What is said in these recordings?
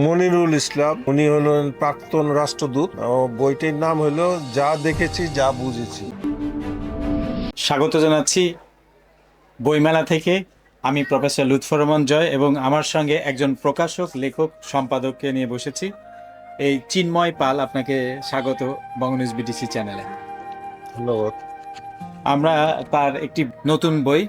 মনিরুল ইসলাম, উনি হলেন প্রাক্তন রাষ্ট্রদূত। বইটির নাম হলো যা দেখেছি যা বুঝেছি। স্বাগত জানাচ্ছি বইমেলা থেকে। আমি প্রফেসর লুৎফর রহমান জয় এবং আমার সঙ্গে একজন প্রকাশক, লেখক, সম্পাদককে নিয়ে বসেছি। এই চিন্ময় পাল, আপনাকে স্বাগত বঙ্গনিউজ বিটিসি চ্যানেলে। ধন্যবাদ। আমরা তার একটি নতুন বই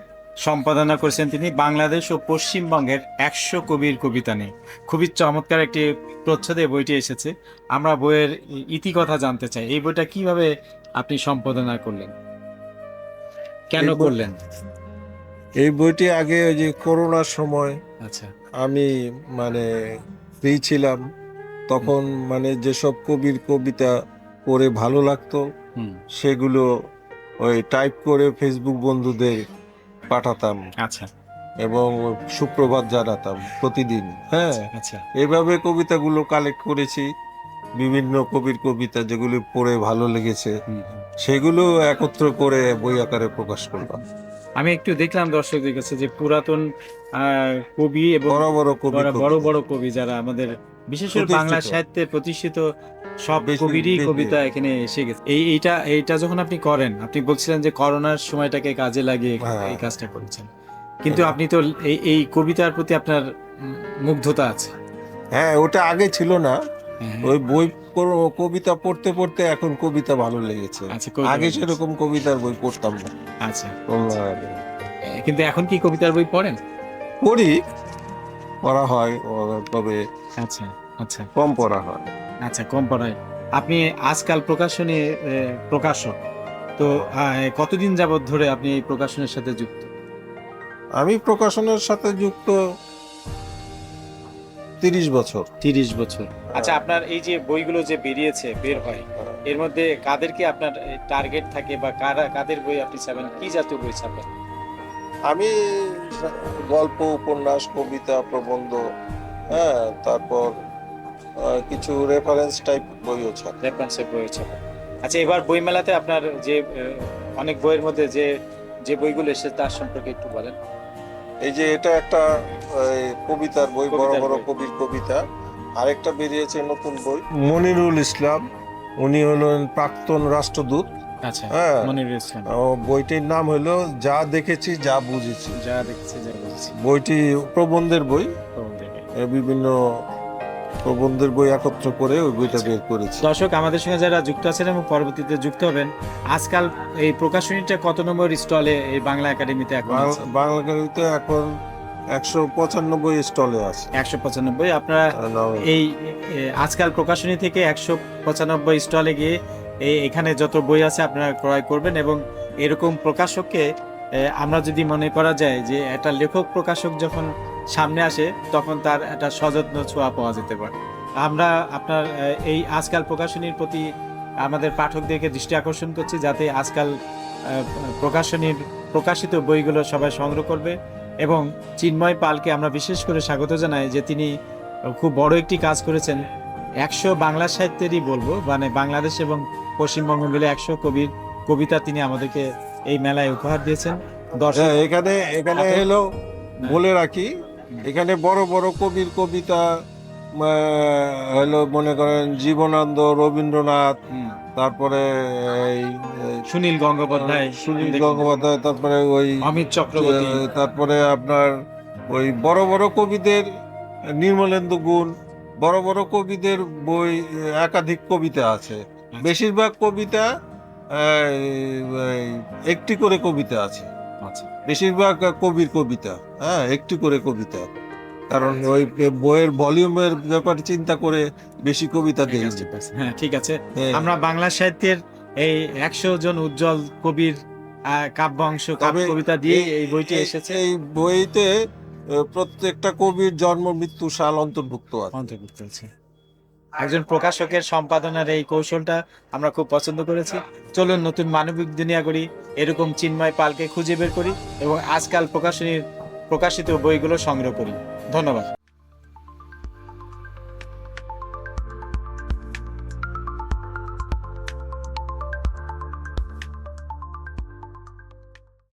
সম্পাদনা করেছেন তিনি, বাংলাদেশ ও পশ্চিমবঙ্গের 100 কবির কবিতা নিয়ে। খুবই চমৎকার একটি প্রচ্ছদে বইটি এসেছে। আমরা বইয়ের ইতিকথা জানতে চাই। এই বইটা কিভাবে আপনি সম্পাদনা করলেন, কেন করলেন? এই বইটি আগে ওই যে করোনার সময় আচ্ছা। আমি ফ্রি ছিলাম, তখন যেসব কবির কবিতা পড়ে ভালো লাগতো সেগুলো ওই টাইপ করে ফেসবুক বন্ধুদের পাঠাতাম। আচ্ছা এবং সুপ্রভাত জানাতাম প্রতিদিন। হ্যাঁ, আচ্ছা। এইভাবে কবিতাগুলো কালেক্ট করেছি। বিভিন্ন কবির কবিতা যেগুলি পড়ে ভালো লেগেছে সেগুলো একত্র করে বই আকারে প্রকাশ করলাম। আমি একটু দেখলাম দর্শকদের কাছে যে পুরাতন কবি এবং বড় কবি, বড় বড় কবি যারা আমাদের বিশেষ করে বাংলা সাহিত্যে প্রতিষ্ঠিত, সব কবিরই কবিতা এখানে এসে গেছে। এইটা যখন আপনি করেন, আপনি বলছিলেন যে করোনার সময়টাকে কাজে লাগিয়ে এই কাজটা করেছেন, কিন্তু আপনি তো এই কবিতার প্রতি আপনার মুগ্ধতা আছে। হ্যাঁ, ওটা আগে ছিল না। ওই বই কবিতা পড়তে পড়তে এখন কবিতা ভালো লেগেছে। আগে সেরকম কবিতার বই পড়তাম না। আচ্ছা, কিন্তু এখন কি কবিতার বই পড়েন? পড়া হয়, তবে আচ্ছা আচ্ছা কম পড়া হয়। আচ্ছা, কম পড়ায়। আপনি আজকাল প্রকাশনী প্রকাশক, তো কতদিন যাবত ধরে আপনি এই প্রকাশনের সাথে যুক্ত? আমি প্রকাশনের সাথে যুক্ত 30 বছর। 30 বছর। আচ্ছা, আপনার এই যে বইগুলো যে বের হয়, এর মধ্যে কাদেরকে আপনার টার্গেট থাকে বা কাদের বই আপনি ছাপেন, কি জাতীয় বই ছাপেন? আমি গল্প, উপন্যাস, কবিতা, প্রবন্ধ, হ্যাঁ, তারপর কিছু রেফারেন্স টাইপ বইও ছাপি। রেফারেন্সের বই ছাপেন। আচ্ছা, এবার বইমেলাতে আপনার যে অনেক বইয়ের মধ্যে যে বইগুলো এসেছে তার সম্পর্কে একটু বলেন। এই যে এটা একটা কবিতার বই, বড় বড় কবির কবিতা। আরেকটা বেরিয়েছে নতুন বই, মনিরুল ইসলাম, উনি হলেন প্রাক্তন রাষ্ট্রদূত। আচ্ছা, হ্যাঁ, মনিরুল ইসলাম। বইটির নাম হলো যা দেখেছি যা বুঝেছি। যা দেখেছি যা বুঝেছি। বইটি প্রবন্ধের বই, বিভিন্ন প্রবন্ধের বই একত্র করে ওই বইটা বের করেছি। দর্শক আমাদের সঙ্গে যারা যুক্ত আছেন এবং পরবর্তীতে যুক্ত হবেন, আজকাল এই প্রকাশনীটা কত নম্বর স্টলে এই বাংলা একাডেমিতে? বাংলা একাডেমিতে এখন 195 স্টলে আছে। 195। আপনারা এই আজকাল প্রকাশনী থেকে 195 স্টলে গিয়ে এখানে যত বই আছে আপনারা ক্রয় করবেন, এবং এরকম প্রকাশককে আমরা যদি মনে করা যায় যে একটা লেখক প্রকাশক যখন সামনে আসে তখন তার একটা সযত্ন ছোঁয়া পাওয়া যেতে পারে। আমরা আপনার এই আজকাল প্রকাশনীর প্রতি আমাদের পাঠকদেরকে দৃষ্টি আকর্ষণ করছি, যাতে আজকাল প্রকাশনীর প্রকাশিত বইগুলো সবাই সংগ্রহ করবে। এবং চিন্ময় পালকে আমরা বিশেষ করে স্বাগত জানাই যে তিনি খুব বড় একটি কাজ করেছেন। 100 বাংলা সাহিত্যেরই বলবো, বাংলাদেশ এবং পশ্চিমবঙ্গ মিলে 100 কবির কবিতা তিনি আমাদেরকে এই মেলায় উপহার দিয়েছেন। এখানে হলো বলে রাখি, এখানে বড় বড় কবির কবিতা হলো, মনে করেন জীবনানন্দ, রবীন্দ্রনাথ, তারপরে সুনীল গঙ্গোপাধ্যায়, তারপরে ওই অমিত চক্রবর্তী, তারপরে আপনার ওই বড় বড় কবিদের, নির্মলেন্দু গুণ, বড় বড় কবিদের বই, একাধিক কবিতা আছে। বেশিরভাগ কবিতা একটি করে কবিতা আছে। বেশিরভাগ কবির কবিতা, হ্যাঁ, একটি করে কবিতা, কারণ ওই বইয়ের ভলিউমের ব্যাপারে চিন্তা করে বেশি কবিতা দেই। হ্যাঁ, ঠিক আছে। আমরা বাংলা সাহিত্যের এই 100 জন উজ্জ্বল কবির কাব্যাংশ, কবিতা দিয়ে এই বইটি এসেছে। এই বইতে প্রত্যেকটা কবির জন্ম মৃত্যু সাল অন্তর্ভুক্ত আছে। একজন প্রকাশকের সম্পাদনার এই কৌশলটা আমরা খুব পছন্দ করেছি। চলুন নতুন মানবিক দুনিয়া করি, এরকম চিন্ময় পালকে খুঁজে বের করি এবং আজকাল প্রকাশনীর প্রকাশিত বইগুলো সংগ্রহ করি। ধন্যবাদ।